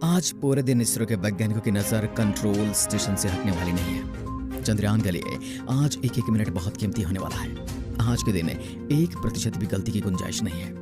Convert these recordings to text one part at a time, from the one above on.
आज पूरे दिन इसरो के वैज्ञानिकों की नजर कंट्रोल स्टेशन से हटने वाली नहीं है। चंद्रयान के लिए आज एक एक मिनट बहुत कीमती होने वाला है। आज के दिन 1% भी गलती की गुंजाइश नहीं है।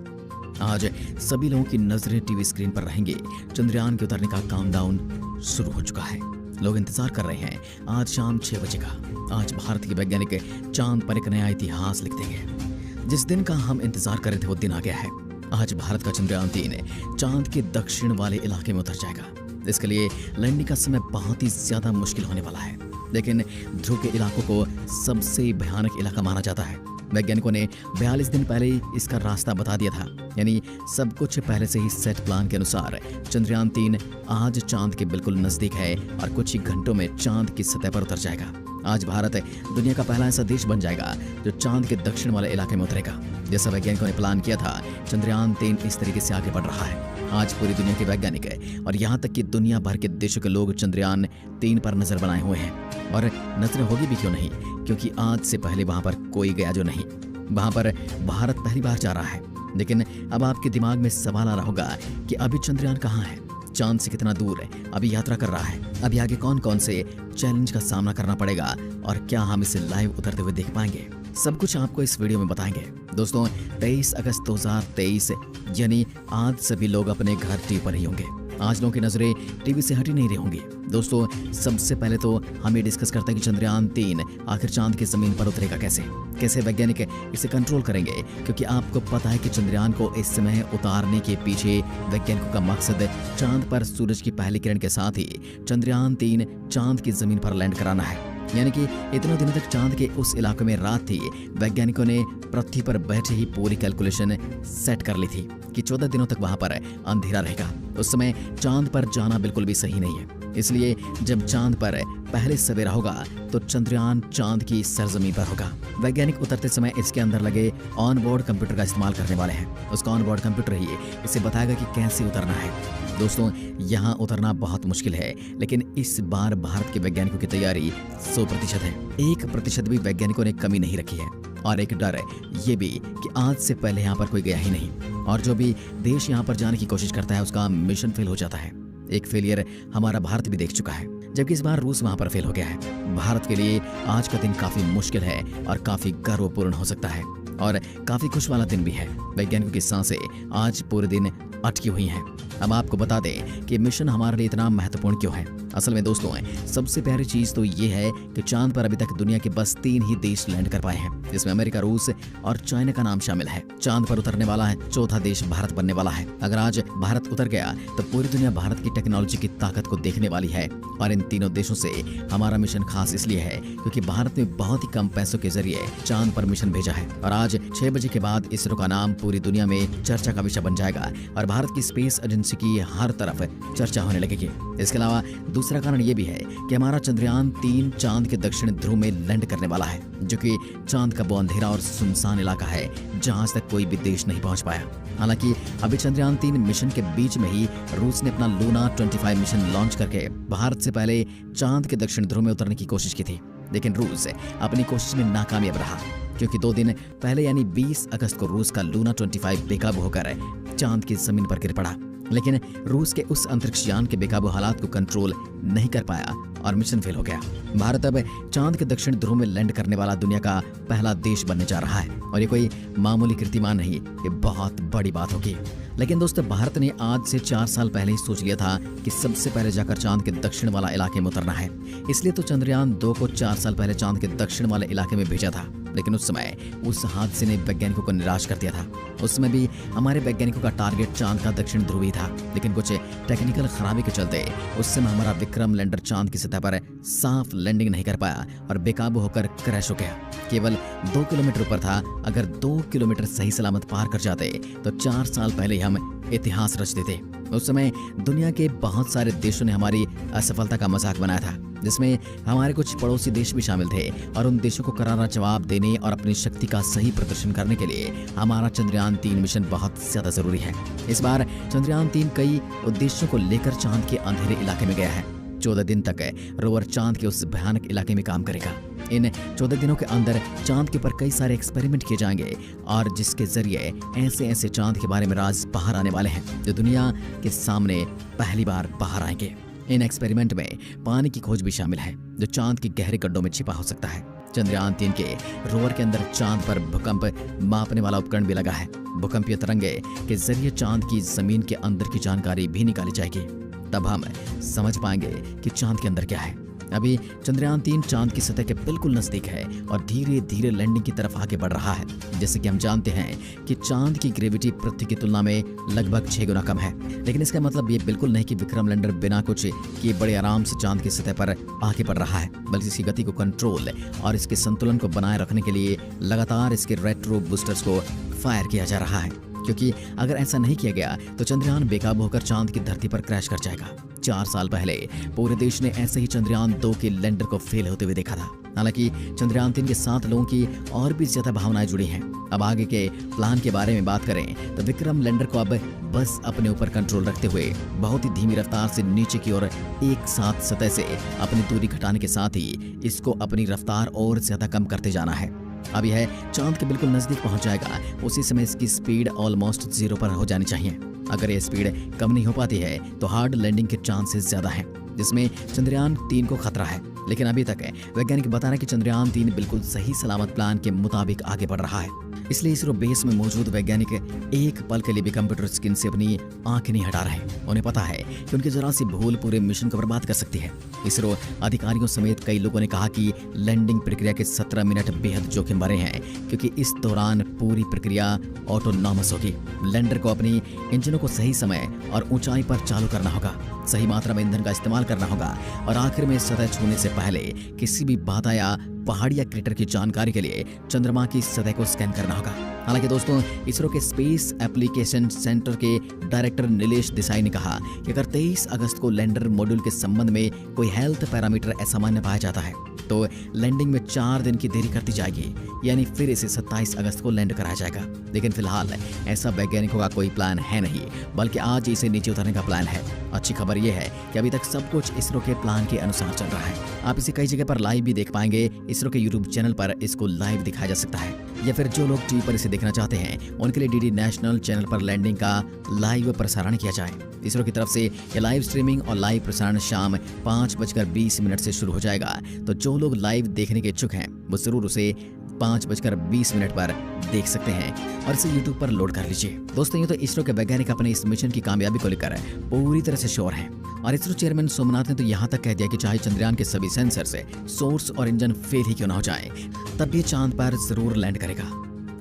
आज सभी लोगों की नजरें टीवी स्क्रीन पर रहेंगी। चंद्रयान के उतरने का काउंटडाउन शुरू हो चुका है। लोग इंतजार कर रहे हैं आज शाम 6 बजे का। आज भारत के वैज्ञानिक चांद पर एक नया इतिहास लिख देंगे। जिस दिन का हम इंतजार कर रहे थे वो दिन आ गया है। आज भारत का चंद्रयान 3 चांद के दक्षिण वाले इलाके में उतर जाएगा। इसके लिए लैंडिंग का समय बहुत ही ज्यादा मुश्किल होने वाला है, लेकिन ध्रुव के इलाकों को सबसे भयानक इलाका माना जाता है। वैज्ञानिकों ने 42 दिन पहले ही इसका रास्ता बता दिया था, यानी सब कुछ पहले से ही सेट प्लान के अनुसार चंद्रयान 3 आज चांद के बिल्कुल नजदीक है और कुछ ही घंटों में चांद की सतह पर उतर जाएगा। आज भारत दुनिया का पहला ऐसा देश बन जाएगा जो चांद के दक्षिण वाले इलाके में उतरेगा। जैसा वैज्ञानिकों ने प्लान किया था, चंद्रयान 3 इस तरीके से आगे बढ़ रहा है। आज पूरी दुनिया के वैज्ञानिक और यहाँ तक कि दुनिया भर के देशों के लोग चंद्रयान 3 पर नजर बनाए हुए हैं। और नजर होगी भी क्यों नहीं, क्योंकि आज से पहले वहां पर कोई गया जो नहीं। वहां पर भारत पहली बार जा रहा है। लेकिन अब आपके दिमाग में सवाल आ रहा होगा कि अभी चंद्रयान कहाँ है, चांद से कितना दूर है, अभी यात्रा कर रहा है, अभी आगे कौन कौन से चैलेंज का सामना करना पड़ेगा और क्या हम इसे लाइव उतरते हुए देख पाएंगे। सब कुछ आपको इस वीडियो में बताएंगे। दोस्तों 23 अगस्त 2023 यानी आज सभी लोग अपने घर टीवी पर ही होंगे। आज लोगों की नजरें टीवी से हटी नहीं रही होंगी। दोस्तों सबसे पहले तो हम ये डिस्कस करते हैं कि चंद्रयान 3 आखिर चांद की जमीन पर उतरेगा कैसे वैज्ञानिक इसे कंट्रोल करेंगे, क्योंकि आपको पता है कि चंद्रयान को इस समय उतारने के पीछे वैज्ञानिकों का मकसद चांद पर सूरज की पहली किरण के साथ ही चंद्रयान 3 चांद की जमीन पर लैंड कराना है। यानी कि इतने दिनों तक चांद के उस इलाके में रात थी। वैज्ञानिकों ने पृथ्वी पर बैठे ही पूरी कैलकुलेशन सेट कर ली थी कि 14 दिनों तक वहां पर अंधेरा रहेगा। उस समय चांद पर जाना बिल्कुल भी सही नहीं है। इसलिए जब चांद पर पहले सवेरा होगा तो चंद्रयान चांद की सरजमीन पर होगा। वैज्ञानिक उतरते समय इसके अंदर लगे ऑन बोर्ड कंप्यूटर का इस्तेमाल करने वाले हैं। उसका ऑन बोर्ड कंप्यूटर ही इसे बताएगा कि कैसे उतरना है। दोस्तों यहाँ उतरना बहुत मुश्किल है, लेकिन इस बार भारत के वैज्ञानिकों की तैयारी 100% है। 1% भी वैज्ञानिकों ने कमी नहीं रखी है। और एक डर है ये भी कि आज से पहले यहाँ पर कोई गया ही नहीं, और जो भी देश यहाँ पर जाने की कोशिश करता है उसका मिशन फेल हो जाता है। एक फेलियर हमारा भारत भी देख चुका है, जबकि इस बार रूस वहां पर फेल हो गया है। भारत के लिए आज का दिन काफी मुश्किल है और काफी गर्वपूर्ण हो सकता है और काफी खुश वाला दिन भी है। वैज्ञानिकों की सांसें आज पूरे दिन अटकी हुई हैं। अब आपको बता दें कि मिशन हमारे लिए इतना महत्वपूर्ण क्यों है। असल में दोस्तों सबसे प्यारी चीज तो ये है कि चांद पर अभी तक दुनिया के बस 3 ही देश लैंड कर पाए हैं, जिसमें अमेरिका, रूस और चाइना का नाम शामिल है। चांद पर उतरने वाला है चौथा देश भारत बनने वाला है। अगर आज भारत उतर गया तो पूरी दुनिया भारत की टेक्नोलॉजी की ताकत को देखने वाली है। और इन तीनों देशों से हमारा मिशन खास इसलिए है क्योंकि भारत ने बहुत ही कम पैसों के जरिए चांद पर मिशन भेजा है। और आज 6 बजे के बाद इसरो का नाम पूरी दुनिया में चर्चा का विषय बन जाएगा और भारत की स्पेस एजेंसी की हर तरफ चर्चा होने लगेगी। इसके अलावा दूसरा कारण ये भी है कि हमारा चंद्रयान 3 चांद के दक्षिण ध्रुव में लैंड करने वाला है, जो कि चांद का वो अंधेरा और सुनसान इलाका है जहां तक कोई भी देश नहीं पहुंच पाया। हालांकि अभी चंद्रयान 3 मिशन के बीच में ही रूस ने अपना लूना 25 मिशन लॉन्च करके भारत से पहले चांद के दक्षिण ध्रुव में उतरने की कोशिश की थी। लेकिन रूस अपनी कोशिश में नाकामयाब रहा, क्योंकि 2 दिन पहले यानी 20 अगस्त को रूस का लूना 25 बेकाबू होकर चांद की जमीन पर गिर पड़ा। लेकिन रूस के उस अंतरिक्ष यान के बेकाबू हालात को कंट्रोल नहीं कर पाया और मिशन फेल हो गया। भारत अब चांद के दक्षिण ध्रुव में लैंड करने वाला दुनिया का पहला देश बनने जा रहा है। और ये कोई मामूली कीर्तिमान नहीं, ये बहुत बड़ी बात होगी। लेकिन दोस्तों भारत ने आज से 4 साल पहले ही सोच लिया था कि सबसे पहले जाकर चांद के दक्षिण वाला इलाके में उतरना है। इसलिए तो चंद्रयान 2 को 4 साल पहले चांद के दक्षिण वाले इलाके में भेजा था। लेकिन उस समय उस हादसे ने वैज्ञानिकों को निराश कर दिया था। उस समय भी हमारे वैज्ञानिकों का टारगेट चांद का दक्षिण ध्रुव ही था, लेकिन कुछ टेक्निकल खराबी के चलते उस समय हमारा विक्रम लैंडर चांद की सतह पर साफ लैंडिंग नहीं कर पाया और बेकाबू होकर क्रैश हो गया। केवल 2 किलोमीटर ऊपर था। अगर 2 किलोमीटर सही सलामत पार कर जाते तो 4 साल पहले हम इतिहास रच देते। उस समय दुनिया के बहुत सारे देशों ने हमारी असफलता का मजाक बनाया था, जिसमें हमारे कुछ पड़ोसी देश भी शामिल थे। और उन देशों को करारा जवाब देने और अपनी शक्ति का सही प्रदर्शन करने के लिए हमारा चंद्रयान 3 मिशन बहुत ज्यादा जरूरी है। इस बार चंद्रयान 3 कई उद्देश्यों को लेकर चांद के अंधेरे इलाके में गया है। 14 दिन तक रोवर चांद के उस भयानक इलाके में काम करेगा। इन 14 दिनों के अंदर चांद के ऊपर कई सारे एक्सपेरिमेंट किए जाएंगे और जिसके जरिए ऐसे ऐसे चांद के बारे में राज बाहर आने वाले हैं जो दुनिया के सामने पहली बार बाहर आएंगे। इन एक्सपेरिमेंट में पानी की खोज भी शामिल है जो चांद के गहरे गड्ढों में छिपा हो सकता है। चंद्रयान 3 के रोवर के अंदर चांद पर भूकंप मापने वाला उपकरण भी लगा है। भूकंपीय तरंगे के जरिए चांद की जमीन के अंदर की जानकारी भी निकाली जाएगी। तब हम समझ पाएंगे कि चांद के अंदर क्या है। अभी चंद्रयान 3 चांद की सतह के बिल्कुल नजदीक है और धीरे धीरे लैंडिंग की तरफ आगे बढ़ रहा है। जैसे कि हम जानते हैं कि चांद की ग्रेविटी पृथ्वी की तुलना में लगभग 6 गुना कम है, लेकिन इसका मतलब ये बिल्कुल नहीं कि विक्रम लैंडर बिना कुछ किए बड़े आराम से चांद की सतह पर आगे बढ़ रहा है, बल्कि इसकी गति को कंट्रोल और इसके संतुलन को बनाए रखने के लिए लगातार इसके रेट्रो बूस्टर्स को फायर किया जा रहा है। क्योंकि अगर ऐसा नहीं किया गया तो चंद्रयान बेकाबू होकर चांद की धरती पर क्रैश कर जाएगा। 4 साल पहले पूरे देश ने ऐसे ही चंद्रयान 2 के लैंडर को फेल होते हुए देखा था। हालांकि चंद्रयान 3 के 7 लोगों की और भी ज्यादा भावनाएं जुड़ी हैं। अब आगे के प्लान के बारे में बात करें तो विक्रम लैंडर को अब बस अपने ऊपर कंट्रोल रखते हुए बहुत ही धीमी रफ्तार से नीचे की ओर एक साथ सतह से अपनी दूरी घटाने के साथ ही इसको अपनी रफ्तार और ज्यादा कम करते जाना है। अब यह चांद के बिल्कुल नजदीक पहुंच जाएगा, उसी समय इसकी स्पीड ऑलमोस्ट 0 पर हो जानी चाहिए। अगर ये स्पीड कम नहीं हो पाती है तो हार्ड लैंडिंग के चांसेस ज्यादा हैं, जिसमें चंद्रयान 3 को खतरा है। लेकिन अभी तक वैज्ञानिक बता रहे हैं कि चंद्रयान 3 बिल्कुल सही सलामत प्लान के मुताबिक आगे बढ़ रहा है। इसलिए इसरो बेस में मौजूद वैज्ञानिक एक पल के लिए भी कंप्यूटर स्क्रीन से अपनी आंखें नहीं हटा रहे। उन्हें पता है कि उनकी जरा सी भूल पूरे मिशन को बर्बाद कर सकती है। इसरो अधिकारियों समेत कई लोगों ने कहा कि लैंडिंग प्रक्रिया के 17 मिनट बेहद जोखिम भरे हैं, क्योंकि इस दौरान पूरी प्रक्रिया ऑटोनॉमस होगी। लैंडर को अपनी इंजनों को सही समय और ऊंचाई पर चालू करना होगा, सही मात्रा में ईंधन का इस्तेमाल करना होगा और आखिर में सतह छूने से पहले किसी भी बाधा या पहाड़ी या क्रेटर की जानकारी के लिए चंद्रमा की सतह को स्कैन करना होगा। हालांकि दोस्तों, इसरो के स्पेस एप्लीकेशन सेंटर के डायरेक्टर नीलेश देसाई ने कहा कि अगर 23 अगस्त को लैंडर मॉड्यूल के संबंध में कोई हेल्थ पैरामीटर असामान्य पाया जाता है तो लैंडिंग में 4 दिन की देरी करती जाएगी, यानी फिर इसे 27 अगस्त को लैंड कराया जाएगा। लेकिन फिलहाल ऐसा वैज्ञानिकों का कोई प्लान है नहीं, बल्कि आज इसे नीचे उतारने का प्लान है। अच्छी खबर यह है कि अभी तक सब कुछ इसरो के प्लान के अनुसार चल रहा है। आप इसे कई जगह पर लाइव भी देख पाएंगे। इसरो के यूट्यूब चैनल पर इसको लाइव दिखाया जा सकता है, या फिर जो लोग टीवी पर इसे देखना चाहते हैं उनके लिए डीडी नेशनल चैनल पर लैंडिंग का लाइव प्रसारण किया जाए। इसरो की तरफ से यह लाइव स्ट्रीमिंग और लाइव प्रसारण शाम 5:20 से शुरू हो जाएगा। तो जो लोग लाइव देखने के इच्छुक हैं वो जरूर उसे 5:20 पर देख सकते हैं और इसे यूट्यूब पर लोड कर लीजिए। दोस्तों, ये तो इसरो के वैज्ञानिक अपने इस मिशन की कामयाबी को लेकर पूरी तरह से श्योर हैं और इसरो चेयरमैन सोमनाथ ने तो यहाँ तक कह दिया कि चाहे चंद्रयान के सभी सेंसर से सोर्स और इंजन फेल ही क्यों ना हो जाए, तब भी चांद पर जरूर लैंड करेगा।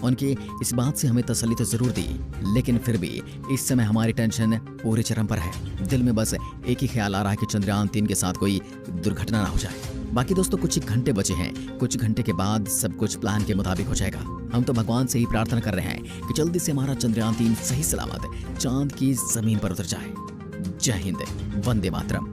उनकी इस बात से हमें तसल्ली तो जरूर दी, लेकिन फिर भी इस समय हमारी टेंशन पूरे चरम पर है। दिल में बस एक ही ख्याल आ रहा है कि चंद्रयान 3 के साथ कोई दुर्घटना ना हो जाए। बाकी दोस्तों, कुछ ही घंटे बचे हैं, कुछ घंटे के बाद सब कुछ प्लान के मुताबिक हो जाएगा। हम तो भगवान से ही प्रार्थना कर रहे हैं कि जल्दी से हमारा चंद्रयान 3 सही सलामत चांद की जमीन पर उतर जाए। जय हिंद, वंदे मातरम।